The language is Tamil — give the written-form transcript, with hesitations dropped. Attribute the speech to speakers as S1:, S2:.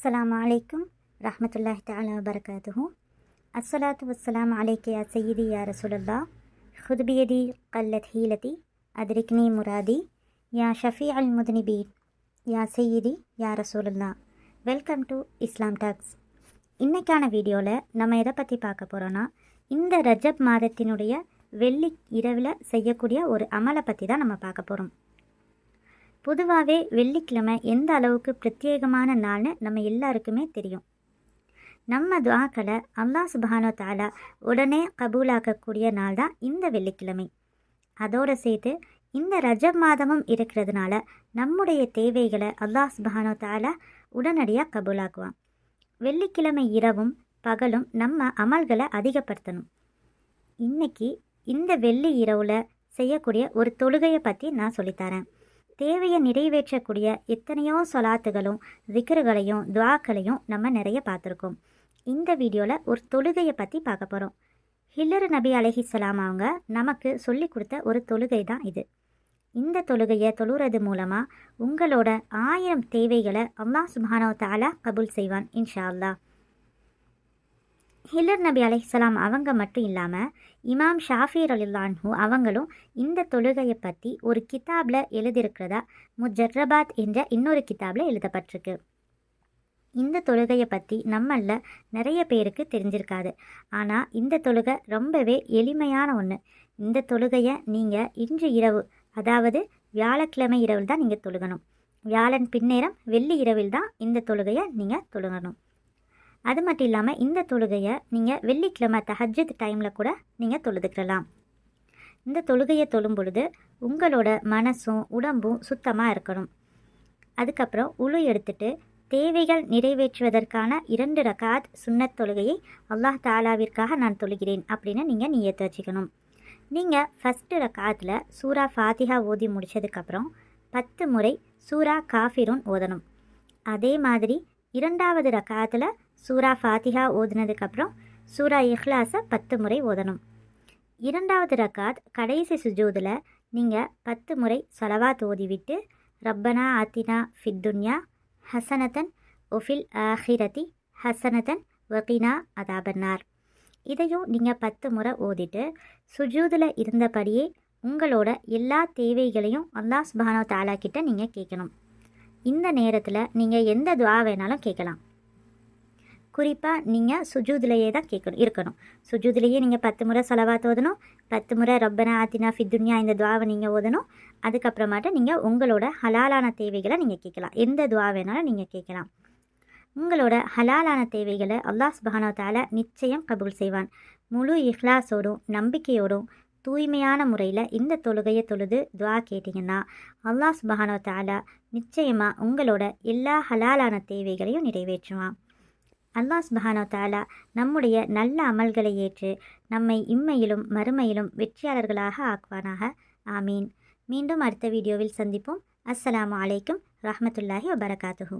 S1: அஸ்ஸலாமு அலைக்கும் ரஹ்மத்துல்லாஹி தஆலா வபரகாத்துஹு. அஸ்ஸலாத்து வஸ்ஸலாமு அலைக்க யா சய்யிதி யா ரசூலல்லாஹ், ஹுத் பியதி கல்லத் ஹீலதி அத்ரிக்னி முராதி யா ஷஃபீ அல் முத்னிபீன் யா சய்யிதி யா ரசூலல்லாஹ். Welcome to Islam talks. இன்றைக்கான வீடியோவில் நம்ம எதை பற்றி பார்க்க போகிறோன்னா, இந்த ரஜப் மாதத்தினுடைய வெள்ளி இரவில் செய்யக்கூடிய ஒரு அமலை பற்றி தான் நம்ம பார்க்க போகிறோம். பொதுவாகவே வெள்ளிக்கிழமை எந்த அளவுக்கு பிரத்யேகமான நாள்னு நம்ம எல்லாருக்குமே தெரியும். நம்ம துஆக்களை அல்லாஹ் சுப்ஹானஹு வ தஆலா உடனே கபூலாக்கக்கூடிய நாள் தான் இந்த வெள்ளிக்கிழமை. அதோடு சேர்த்து இந்த ரஜப் மாதமும் இருக்கிறதுனால நம்முடைய தேவைகளை அல்லாஹ் சுப்ஹானஹு வ தஆலா உடனடியாக கபூலாக்குவான். வெள்ளிக்கிழமை இரவும் பகலும் நம்ம அமல்களை அதிகப்படுத்தணும். இன்றைக்கி இந்த வெள்ளி இரவில் செய்யக்கூடிய ஒரு தொழுகையை பற்றி நான் சொல்லித்தரேன். தேவையை நிறைவேற்றக்கூடிய எத்தனையோ சொலாத்துகளும் திக்ருகளையும் துஆக்களையும் நம்ம நிறைய பார்த்துருக்கோம். இந்த வீடியோவில் ஒரு தொழுகையை பற்றி பார்க்க போகிறோம். ஹிலர் நபி அலைஹிஸ்ஸலாம் அவங்க நமக்கு சொல்லி கொடுத்த ஒரு தொழுகை தான் இது. இந்த தொழுகையை தொழுகிறது மூலமாக உங்களோட 1000 தேவைகளை அல்லாஹ் சுப்ஹானஹு வ தஆலா கபூல் செய்வான் இன்ஷா அல்லாஹ். ஹிலர் நபி அலைஹிஸ்ஸலாம் அவங்க மட்டும் இல்லாமல் இமாம் ஷாஃபி ரலியல்லாஹு அன்ஹு அவங்களும் இந்த தொழுகையை பற்றி ஒரு கிதாபில் எழுதியிருக்கிறதா முஜர்ரபாத் என்ற இன்னொரு கிதாபில் எழுதப்பட்டிருக்கு. இந்த தொழுகையை பற்றி நம்மளில் நிறைய பேருக்கு தெரிஞ்சிருக்காது. ஆனால் இந்த தொழுகை ரொம்பவே எளிமையான ஒன்று. இந்த தொழுகையை நீங்கள் இன்று இரவு, அதாவது வியாழக்கிழமை இரவில் தான் நீங்கள் தொழுகணும். வியாழன் பின்னேரம் வெள்ளி இரவில் தான் இந்த தொழுகையை நீங்கள் தொழுகணும். அது மட்டும் இல்லாமல் இந்த தொழுகையை நீங்கள் வெள்ளிக்கிழமை தஹஜ்ஜுத் டைமில் கூட நீங்கள் தொழுதுக்கலாம். இந்த தொழுகையை தொழும் பொழுது உங்களோட மனசும் உடம்பும் சுத்தமாக இருக்கணும். அதுக்கப்புறம் உளு எடுத்துட்டு தேவைகள் நிறைவேற்றுவதற்கான 2 ரகாத் சுன்னத் தொழுகையை அல்லாஹ் தாலாவிற்காக நான் தொழுகிறேன் அப்படின்னு நீங்கள் நியத்து வச்சுக்கணும். நீங்கள் ஃபஸ்ட்டு ரகாத்தில் சூரா ஃபாத்திஹா ஓதி முடித்ததுக்கப்புறம் 10 முறை சூரா காஃபிரூன் ஓதணும். அதே மாதிரி 2வது ரகாத்தில் சூரா ஃபாத்திஹா ஓதுனதுக்கப்புறம் சூரா இஹ்லாஸை 10 முறை ஓதணும். 2வது ரகாத் கடைசி சுஜூதில் நீங்கள் 10 முறை ஸலவாத் ஓதிவிட்டு ரப்பனா ஆத்தினா ஃபித்துன்யா ஹசனத்தன் ஒஃபில் ஆஹிரதி ஹசனத்தன் வகினா அதாபன்னார். இதையும் நீங்கள் 10 முறை ஓதிட்டு சுஜூதில் இருந்தபடியே உங்களோட எல்லா தேவைகளையும் அல்லாஹ் சுப்ஹானஹு வ தஆலா கிட்ட நீங்கள் கேட்கணும். இந்த நேரத்தில் நீங்கள் எந்த துஆ வேணாலும் கேட்கலாம். குறிப்பாக நீங்கள் சுஜூதிலேயே தான் இருக்கணும். சுஜூதிலேயே நீங்கள் 10 முறை ஸலவாத் ஓதணும், 10 முறை ரப்பனா ஆத்தினா ஃபித்துன்யா இந்த துஆவை நீங்கள் ஓதணும். அதுக்கப்புறமாட்ட நீங்கள் உங்களோட ஹலாலான தேவைகளை நீங்கள் கேட்கலாம். எந்த துஆ வேணாலும் நீங்கள் கேட்கலாம். உங்களோட ஹலாலான தேவைகளை அல்லாஹ் சுப்ஹானஹு வ தஆலா நிச்சயம் கபூல் செய்வான். முழு இஹ்லாஸோடும் நம்பிக்கையோடும் தூய்மையான முறையில் இந்த தொழுகையை தொழுது துஆ கேட்டிங்கன்னா அல்லாஹ் சுப்ஹானஹு வ தஆலா நிச்சயமாக உங்களோட எல்லா ஹலாலான தேவைகளையும் நிறைவேற்றுவான். அல்லாஹ் சுப்ஹானஹு வ தஆலா நம்முடைய நல்ல அமல்களை ஏற்று நம்மை இம்மையிலும் மறுமையிலும் வெற்றியாளர்களாக ஆக்குவானாக. ஆமீன். மீண்டும் அடுத்த வீடியோவில் சந்திப்போம். அஸ்ஸலாமு அலைக்கும் ரஹ்மத்துல்லாஹி வபரகாத்துஹு.